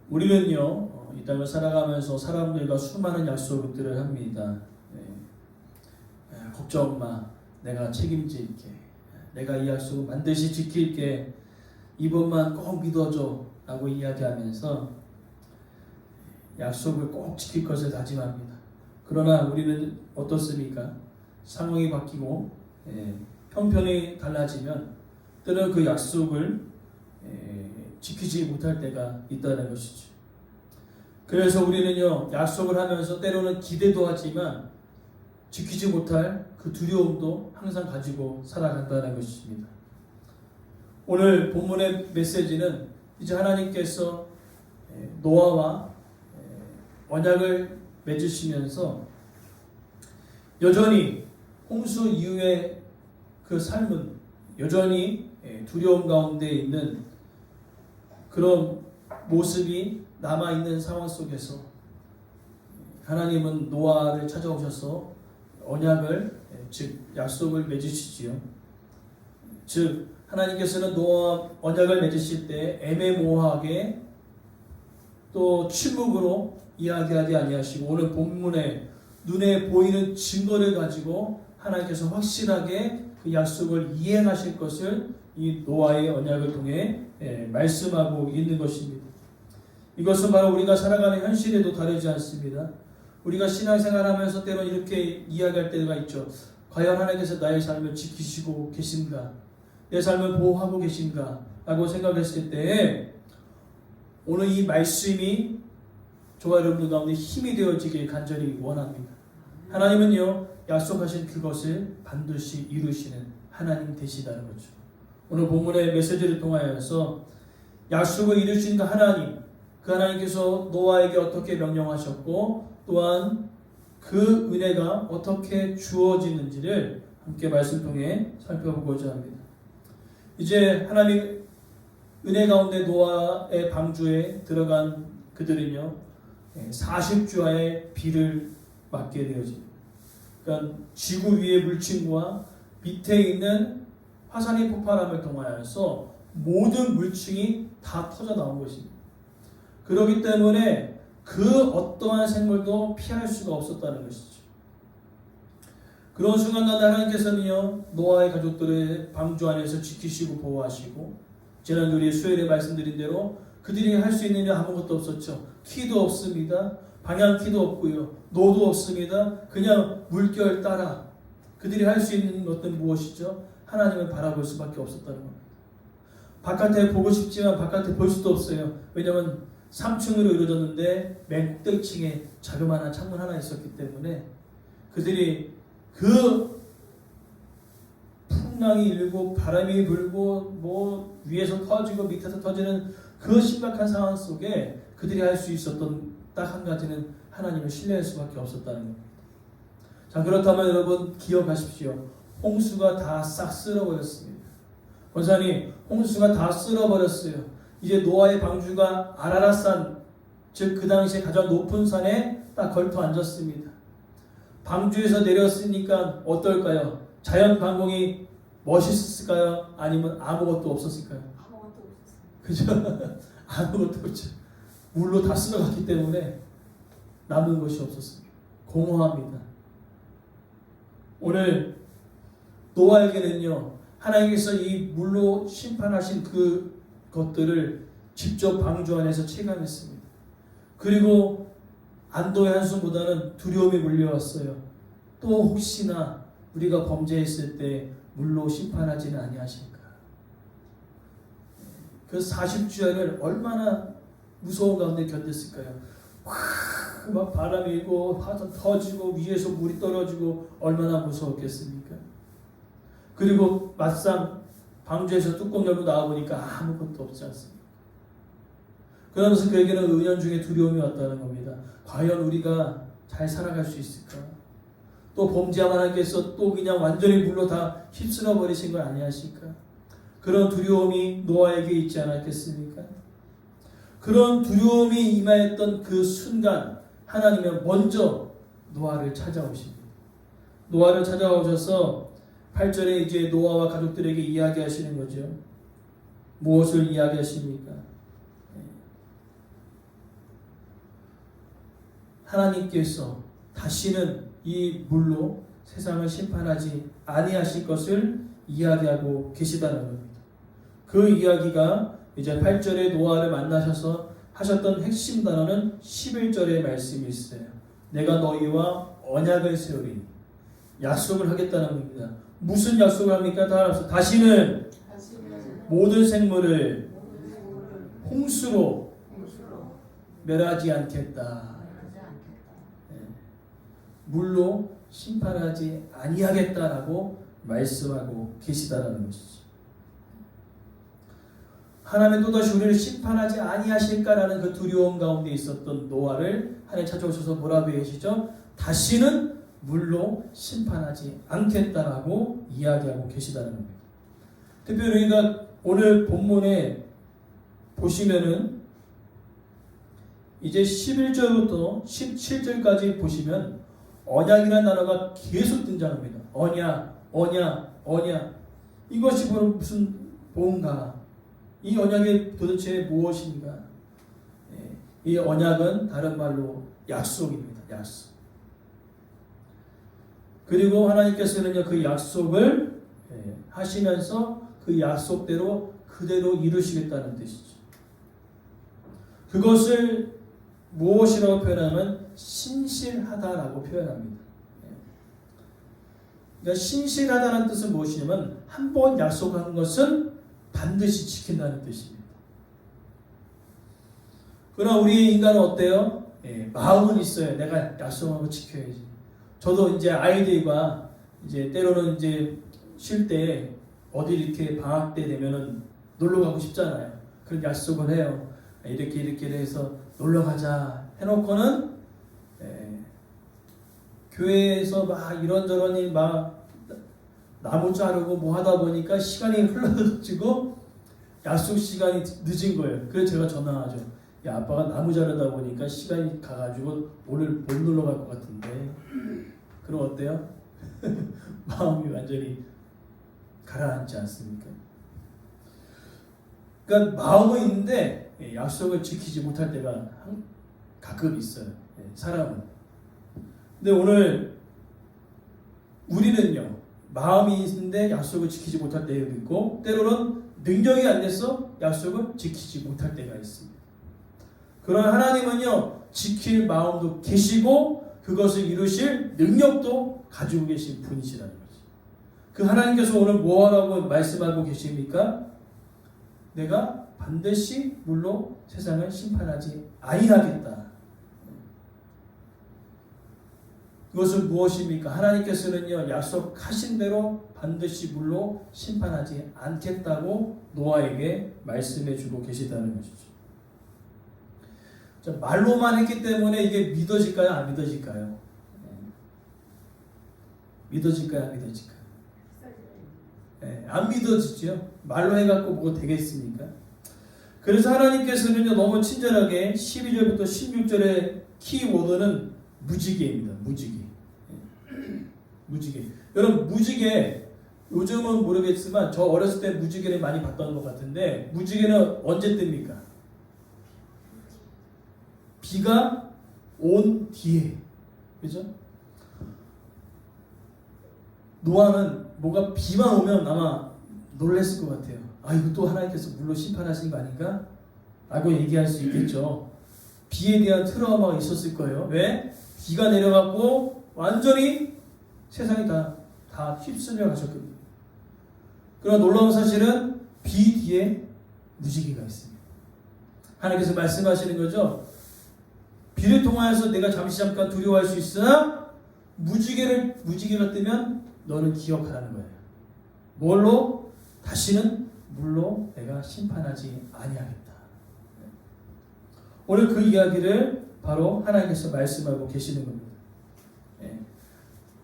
우리는요, 이 땅을 살아가면서 사람들과 수많은 약속들을 합니다. 걱정 마, 내가 책임질게. 내가 이 약속을 반드시 지킬게. 이번만 꼭 믿어줘. 라고 이야기하면서 약속을 꼭 지킬 것을 다짐합니다. 그러나 우리는 어떻습니까? 상황이 바뀌고 형편이 달라지면 때로는 그 약속을 지키지 못할 때가 있다는 것이죠. 그래서 우리는요, 약속을 하면서 때로는 기대도 하지만 지키지 못할 그 두려움도 항상 가지고 살아간다는 것입니다. 오늘 본문의 메시지는 이제 하나님께서 노아와 언약을 맺으시면서 여전히 홍수 이후의 그 삶은 여전히 두려움 가운데 있는 그런 모습이 남아있는 상황 속에서 하나님은 노아를 찾아오셔서 언약을, 즉 약속을 맺으시지요. 즉 하나님께서는 노아와 언약을 맺으실 때 애매모호하게 또 침묵으로 이야기하지 아니하시고 오늘 본문에 눈에 보이는 증거를 가지고 하나님께서 확실하게 그 약속을 이행하실 것을 이 노아의 언약을 통해 말씀하고 있는 것입니다. 이것은 바로 우리가 살아가는 현실에도 다르지 않습니다. 우리가 신앙생활하면서 때로는 이렇게 이야기할 때가 있죠. 과연 하나님께서 나의 삶을 지키시고 계신가? 내 삶을 보호하고 계신가? 라고 생각했을 때 오늘 이 말씀이 저와 여러분들 가운데 힘이 되어지길 간절히 원합니다. 하나님은요, 약속하신 그것을 반드시 이루시는 하나님 되시다는 거죠. 오늘 본문의 메시지를 통하여서 약속을 이루신 그 하나님, 그 하나님께서 노아에게 어떻게 명령하셨고 또한 그 은혜가 어떻게 주어지는지를 함께 말씀 통해 살펴보고자 합니다. 이제 하나님 은혜 가운데 노아의 방주에 들어간 그들은요 40주와의 비를 맞게 되어집니다. 그러니까 지구 위의 물층과 밑에 있는 화산이 폭발함을 통하여서 모든 물층이 다 터져 나온 것입니다. 그렇기 때문에 그 어떠한 생물도 피할 수가 없었다는 것이죠. 그런 순간마다 하나님께서는요 노아의 가족들의 방주 안에서 지키시고 보호하시고 지난주 우리 수요일에 말씀드린 대로 그들이 할 수 있는 일 아무것도 없었죠. 키도 없습니다. 방향키도 없고요. 노도 없습니다. 그냥 물결 따라 그들이 할 수 있는 것은 무엇이죠? 하나님을 바라볼 수밖에 없었다는 겁니다. 바깥에 보고 싶지만 바깥에 볼 수도 없어요. 왜냐하면 3층으로 이루어졌는데 맨 꼭대기층에 자그마한 창문 하나 있었기 때문에 그들이 그 풍랑이 일고 바람이 불고 뭐 위에서 터지고 밑에서 터지는 그 심각한 상황 속에 그들이 할 수 있었던 딱 한 가지는 하나님을 신뢰할 수밖에 없었다는 겁니다. 자, 그렇다면 여러분 기억하십시오. 홍수가 다 싹 쓸어버렸습니다. 권사님, 홍수가 다 쓸어버렸어요. 이제 노아의 방주가 아라랏산, 즉 그 당시에 가장 높은 산에 딱 걸터 앉았습니다. 방주에서 내렸으니까 어떨까요? 자연 광경이 멋있었을까요? 아니면 아무것도 없었을까요? 아무것도 없었어요. 그죠? 아무것도 없죠. 물로 다 쓸어갔기 때문에 남은 것이 없었습니다. 공허합니다. 오늘 노아에게는요, 하나님께서 이 물로 심판하신 그 것들을 직접 방주 안에서 체감했습니다. 그리고 안도의 한숨보다는 두려움이 몰려왔어요. 또 혹시나 우리가 범죄했을 때 물로 심판하지는 아니하실까? 그 40주야를 얼마나 무서운 가운데 견뎠을까요? 막 바람이 일고 화산 터지고 위에서 물이 떨어지고 얼마나 무서웠겠습니까? 그리고 막상 방주에서 뚜껑 열고 나와보니까 아무것도 없지 않습니까? 그러면서 그에게는 은연중에 두려움이 왔다는 겁니다. 과연 우리가 잘 살아갈 수 있을까? 또 범죄한 하나님께서 또 그냥 완전히 물로 다 휩쓸어 버리신 걸 아니하실까? 그런 두려움이 노아에게 있지 않았겠습니까? 그런 두려움이 임하였던 그 순간 하나님은 먼저 노아를 찾아오십니다. 노아를 찾아오셔서 8절에 이제 노아와 가족들에게 이야기하시는 거죠. 무엇을 이야기하십니까? 하나님께서 다시는 이 물로 세상을 심판하지 아니하실 것을 이야기하고 계시다는 겁니다. 그 이야기가 이제 8절에 노아를 만나셔서 하셨던 핵심 단어는 11절의 말씀이 있어요. 내가 너희와 언약을 세우리니 약속을 하겠다는 겁니다. 무슨 약속을 합니까? 다시는 모든 생물을 홍수로 멸하지 않겠다. 물로 심판하지 아니하겠다라고 말씀하고 계시다라는 것이죠. 하나님은 또다시 우리를 심판하지 아니하실까라는 그 두려움 가운데 있었던 노아를 하나님 찾아오셔서 뭐라고 하시죠? 다시는 물로 심판하지 않겠다라고 이야기하고 계시다는 겁니다. 특별히 우리가 오늘 본문에 보시면은 이제 11절부터 17절까지 보시면 언약이라는 단어가 계속 등장합니다. 언약. 이것이 바로 무슨 뭔가? 이 언약이 도대체 무엇인가? 이 언약은 다른 말로 약속입니다. 약속. 그리고 하나님께서는요, 그 약속을 하시면서 그 약속대로 그대로 이루시겠다는 뜻이죠. 그것을 무엇이라고 표현하면 신실하다라고 표현합니다. 그러니까 신실하다는 뜻은 무엇이냐면 한 번 약속한 것은 반드시 지킨다는 뜻입니다. 그러나 우리 인간은 어때요? 마음은 있어요. 내가 약속한 거 지켜야지. 저도 이제 아이들과 이제 때로는 이제 쉴 때 어디 이렇게 방학 때 되면은 놀러 가고 싶잖아요. 그런 약속을 해요. 이렇게 해서 놀러 가자 해놓고는 교회에서 막 이런저런이 막 나무 자르고 뭐 하다 보니까 시간이 흘러가지고 약속 시간이 늦은 거예요. 그래서 제가 전화하죠. 야, 아빠가 나무 자르다 보니까 시간이 가가지고 오늘 못 놀러 갈 것 같은데. 그럼 어때요? 마음이 완전히 가라앉지 않습니까? 그러니까 마음은 있는데 약속을 지키지 못할 때가 가끔 있어요. 사람은. 근데 오늘 우리는요, 마음이 있는데 약속을 지키지 못할 때도 있고, 때로는 능력이 안 돼서 약속을 지키지 못할 때가 있습니다. 그러나 하나님은요, 지킬 마음도 계시고 그것을 이루실 능력도 가지고 계신 분이시라는 거죠. 그 하나님께서 오늘 뭐라고 말씀하고 계십니까? 내가 반드시 물로 세상을 심판하지 아니하겠다. 그것은 무엇입니까? 하나님께서는요, 약속하신 대로 반드시 물로 심판하지 않겠다고 노아에게 말씀해 주고 계시다는 것이죠. 자, 말로만 했기 때문에 이게 믿어질까요? 안 믿어질까요? 믿어질까요? 안 믿어질까요? 안 믿어지죠. 말로 해갖고 뭐가 되겠습니까? 그래서 하나님께서는요, 너무 친절하게 12절부터 16절의 키워드는 무지개입니다. 무지개. 여러분, 무지개, 요즘은 모르겠지만 저 어렸을 때 무지개를 많이 봤던 것 같은데, 무지개는 언제 뜹니까? 비가 온 뒤에. 그죠? 노아는 뭐가 비만 오면 아마 놀랬을 것 같아요. 아, 이거 또 하나님께서 물로 심판하신 거 아닌가? 라고 얘기할 수 있겠죠. 비에 대한 트라우마가 있었을 거예요. 왜? 비가 내려갖고 완전히 세상이 다 휩쓸려 가셨거든요. 그러나 놀라운 사실은 비 뒤에 무지개가 있습니다. 하나님께서 말씀하시는 거죠. 비를 통하여서 내가 잠깐 두려워할 수 있으나 무지개가 뜨면 너는 기억하라는 거예요. 뭘로? 다시는 물로 내가 심판하지 아니하겠다. 오늘 그 이야기를 바로 하나님께서 말씀하고 계시는 겁니다.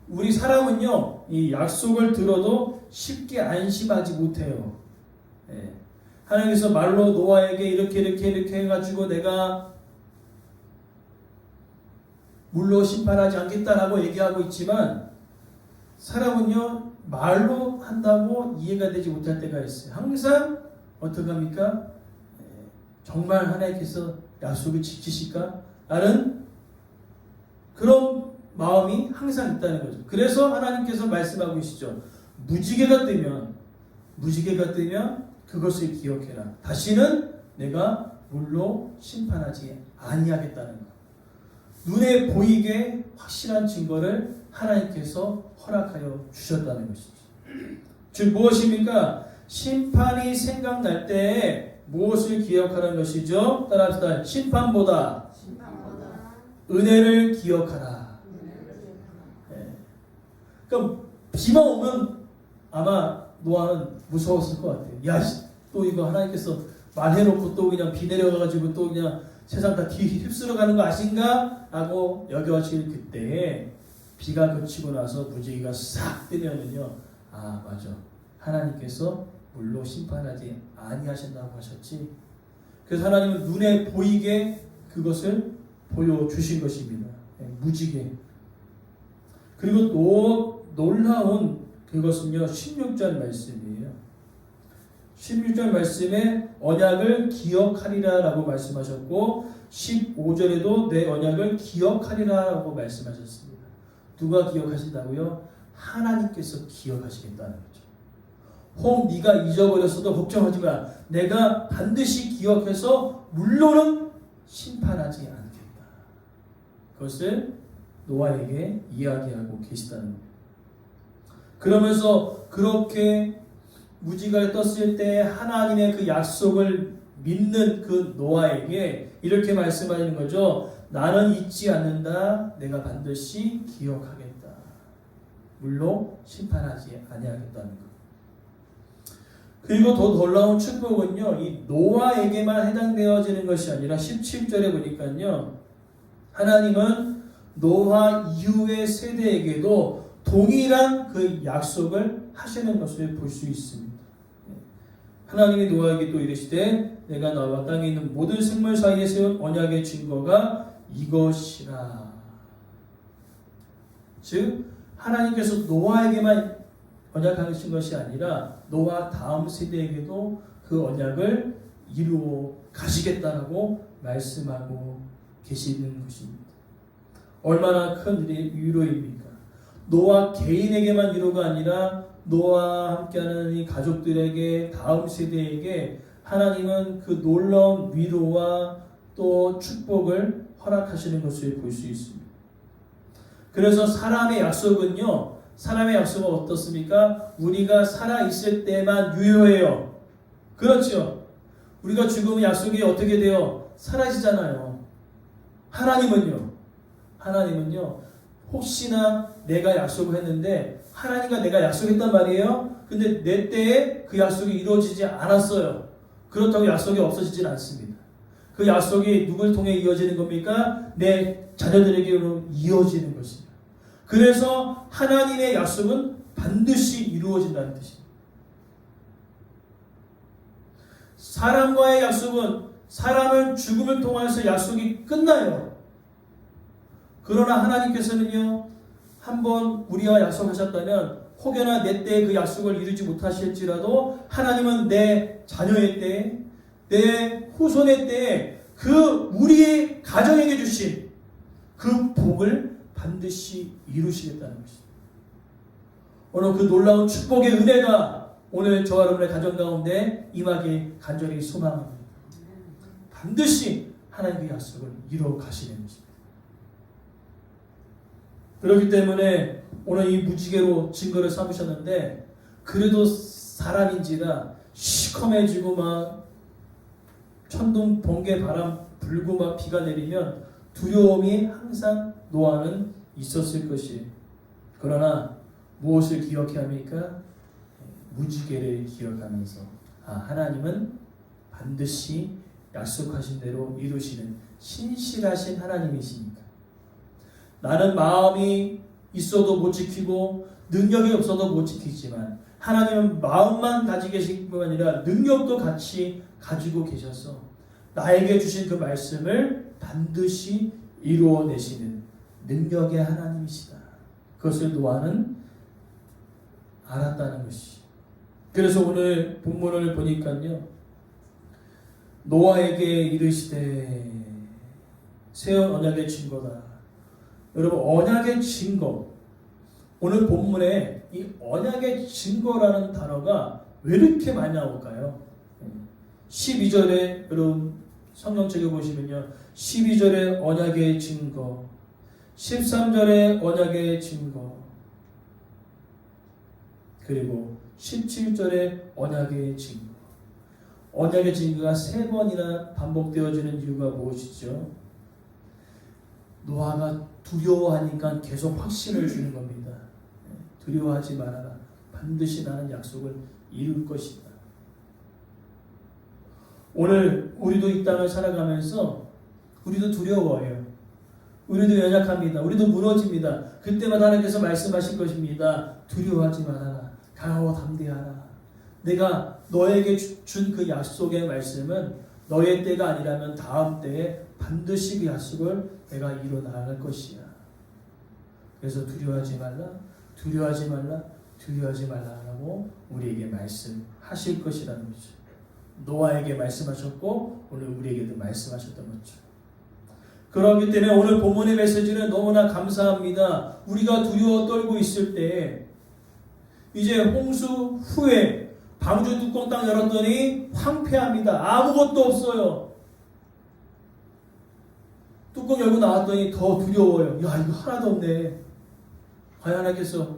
우리 사람은요, 이 약속을 들어도 쉽게 안심하지 못해요. 하나님께서 말로 노아에게 이렇게 해가지고 내가 물로 심판하지 않겠다라고 얘기하고 있지만, 사람은요, 말로 한다고 이해가 되지 못할 때가 있어요. 항상 어떻게 합니까? 정말 하나님께서 약속을 지키실까? 나는 그런 마음이 항상 있다는 거죠. 그래서 하나님께서 말씀하고 계시죠. 무지개가 뜨면 그것을 기억해라. 다시는 내가 물로 심판하지 아니하겠다는 것. 눈에 보이게 확실한 증거를 하나님께서 허락하여 주셨다는 것이죠. 즉 무엇입니까? 심판이 생각날 때에 무엇을 기억하라는 것이죠? 따라합시다. 심판보다 은혜를 기억하라. 네. 그러니까 비만 오면 아마 노아는 무서웠을 것 같아요. 야, 또 이거 하나님께서 말해놓고 또 그냥 비 내려가가지고 또 그냥 세상 다 휩쓸어 가는 거 아신가? 하고 여겨질 그때에 비가 그치고 나서 무지개가 싹 뜨면은요, 아 맞아, 하나님께서 물로 심판하지 아니하신다고 하셨지. 그래서 하나님은 눈에 보이게 그것을 보여주신 것입니다. 무지개. 그리고 또 놀라운 그것은요 16절 말씀이에요. 16절 말씀에 언약을 기억하리라 라고 말씀하셨고 15절에도 내 언약을 기억하리라 라고 말씀하셨습니다. 누가 기억하신다고요? 하나님께서 기억하시겠다는 거죠. 혹 네가 잊어버렸어도 걱정하지 마. 내가 반드시 기억해서 물로는 심판하지 않겠다. 그것을 노아에게 이야기하고 계시다는 거예요. 그러면서 그렇게 무지개가 떴을 때 하나님의 그 약속을 믿는 그 노아에게 이렇게 말씀하는 거죠. 나는 잊지 않는다. 내가 반드시 기억하겠다. 물로 심판하지 아니하겠다는 것. 그리고 더 놀라운 축복은요, 이 노아에게만 해당되어지는 것이 아니라 17절에 보니까요, 하나님은 노아 이후의 세대에게도 동일한 그 약속을 하시는 것을 볼 수 있습니다. 하나님이 노아에게 또 이르시되 내가 너와 땅에 있는 모든 생물 사이에 세운 언약의 증거가 이것이라. 즉 하나님께서 노아에게만 언약하신 것이 아니라 노아 다음 세대에게도 그 언약을 이루어 가시겠다라고 말씀하고 계시는 것입니다. 얼마나 큰 위로입니까? 노아 개인에게만 위로가 아니라 노아와 함께하는 이 가족들에게, 다음 세대에게 하나님은 그 놀라운 위로와 또 축복을 허락하시는 것을 볼 수 있습니다. 그래서 사람의 약속은요, 사람의 약속은 어떻습니까? 우리가 살아있을 때만 유효해요. 그렇죠? 우리가 죽으면 약속이 어떻게 돼요? 사라지잖아요. 하나님은요, 혹시나 내가 약속을 했는데 하나님과 내가 약속했단 말이에요. 근데 내 때에 그 약속이 이루어지지 않았어요. 그렇다고 약속이 없어지진 않습니다. 그 약속이 누굴 통해 이어지는 겁니까? 내 자녀들에게로 이어지는 것입니다. 그래서 하나님의 약속은 반드시 이루어진다는 뜻입니다. 사람과의 약속은 사람은 죽음을 통해서 약속이 끝나요. 그러나 하나님께서는요, 한번 우리와 약속하셨다면 혹여나 내 때에 그 약속을 이루지 못하실지라도 하나님은 내 자녀의 때에, 내 후손의 때에 그 우리의 가정에게 주신 그 복을 반드시 이루시겠다는 것입니다. 오늘 그 놀라운 축복의 은혜가 오늘 저와 여러분의 가정 가운데 임하길 간절히 소망합니다. 반드시 하나님의 약속을 이루어 가시는 것입니다. 그렇기 때문에 오늘 이 무지개로 증거를 삼으셨는데 그래도 사람인지라 시커매지고 막 천둥 번개 바람 불고 막 비가 내리면 두려움이 항상 노아는 있었을 것이에요. 그러나 무엇을 기억해야 합니까? 무지개를 기억하면서 하나님은 반드시 약속하신 대로 이루시는 신실하신 하나님이시니까 나는 마음이 있어도 못 지키고 능력이 없어도 못 지키지만 하나님은 마음만 가지고 계신 뿐 아니라 능력도 같이 가지고 계셔서 나에게 주신 그 말씀을 반드시 이루어내시는 능력의 하나님이시다. 그것을 노아는 알았다는 것이. 그래서 오늘 본문을 보니까요, 노아에게 이르시되 세운 언약의 증거다. 여러분 언약의 증거, 오늘 본문에 이 언약의 증거라는 단어가 왜 이렇게 많이 나올까요? 12절에 여러분 성경책에 보시면요, 12절에 언약의 증거, 13절에 언약의 증거, 그리고 17절에 언약의 증거. 언약의 증거가 3번이나 반복되어지는 이유가 무엇이죠? 노아가 두려워하니까 계속 확신을 주는 겁니다. 두려워하지 말아라. 반드시 나는 약속을 이룰 것이다. 오늘 우리도 이 땅을 살아가면서 우리도 두려워해요. 우리도 연약합니다. 우리도 무너집니다. 그때마다 하나님께서 말씀하실 것입니다. 두려워하지 말아라. 강하고 담대하라. 내가 너에게 준 그 약속의 말씀은 너의 때가 아니라면 다음 때에 반드시 그 약속을 내가 이뤄 나갈 것이야. 그래서 두려워하지 말라, 두려워하지 말라, 두려워하지 말라라고 우리에게 말씀하실 것이라는 거죠. 노아에게 말씀하셨고 오늘 우리에게도 말씀하셨던 거죠. 그렇기 때문에 오늘 본문의 메시지는 너무나 감사합니다. 우리가 두려워 떨고 있을 때 이제 홍수 후에 방주 뚜껑 딱 열었더니 황폐합니다. 아무것도 없어요. 뚜껑 열고 나왔더니 더 두려워요. 야, 이거 하나도 없네. 과연 하나님께서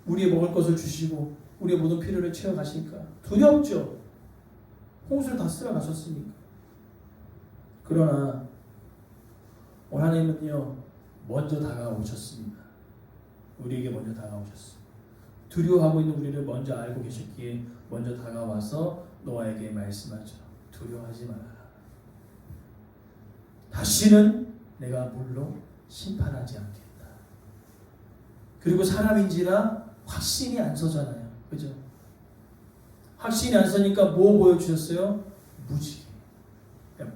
우리의 먹을 것을 주시고 우리의 모든 필요를 채워가실까? 두렵죠. 홍수를 다 쓸어가셨으니까. 그러나 오늘 하나님은요, 먼저 다가오셨습니다. 우리에게 먼저 다가오셨습니다. 두려워하고 있는 우리를 먼저 알고 계셨기에 먼저 다가와서 노아에게 말씀하죠. 두려워하지 말아라. 다시는 내가 물로 심판하지 않겠다. 그리고 사람인지라 확신이 안 서잖아요. 그죠? 확신이 안 서니까 뭐 보여주셨어요? 무지개.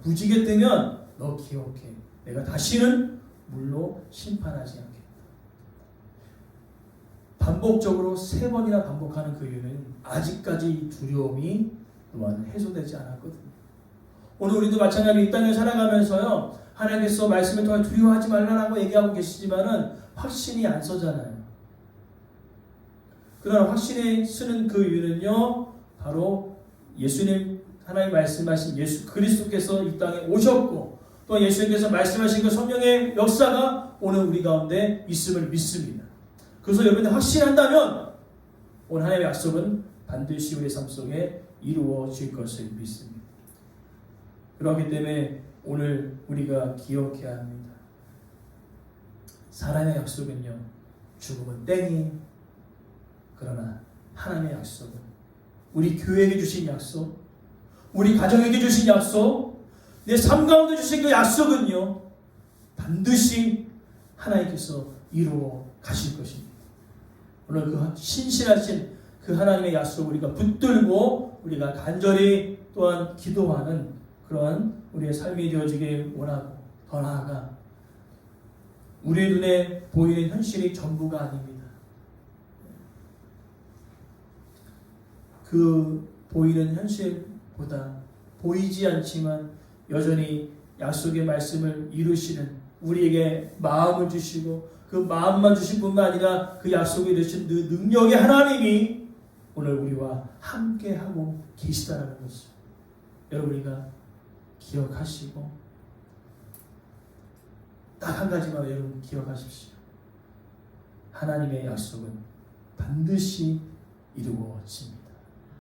무지개 뜨면 너 기억해. 내가 다시는 물로 심판하지 않겠다. 반복적으로 3번이나 반복하는 그 이유는 아직까지 두려움이 또한 해소되지 않았거든요. 오늘 우리도 마찬가지로 이 땅을 살아가면서요, 하나님께서 말씀을 통해 두려워하지 말라고 얘기하고 계시지만은 확신이 안 서잖아요. 그러나 확신이 쓰는 그 이유는요, 바로 예수님, 하나님 말씀하신 예수 그리스도께서 이 땅에 오셨고 또 예수님께서 말씀하신 그 성령의 역사가 오늘 우리 가운데 있음을 믿습니다. 그래서 여러분들 확신한다면 오늘 하나님의 약속은 반드시 우리의 삶 속에 이루어질 것을 믿습니다. 그렇기 때문에 오늘 우리가 기억해야 합니다. 사람의 약속은요, 죽음은 땡이에요. 그러나 하나님의 약속은, 우리 교회에게 주신 약속, 우리 가정에게 주신 약속, 내 삶 가운데 주신 그 약속은요, 반드시 하나님께서 이루어 가실 것입니다. 오늘 그 신실하신 그 하나님의 약속을 우리가 붙들고 우리가 간절히 또한 기도하는 그러한 우리의 삶이 되어지길 원하고, 더 나아가 우리 눈에 보이는 현실이 전부가 아닙니다. 그 보이는 현실보다 보이지 않지만 여전히 약속의 말씀을 이루시는, 우리에게 마음을 주시고 그 마음만 주신 뿐만 아니라 그 약속을 이루신 그 능력의 하나님이 오늘 우리와 함께하고 계시다는 것을 여러분이가 기억하시고, 딱 한 가지만 여러분 기억하십시오. 하나님의 약속은 반드시 이루어집니다.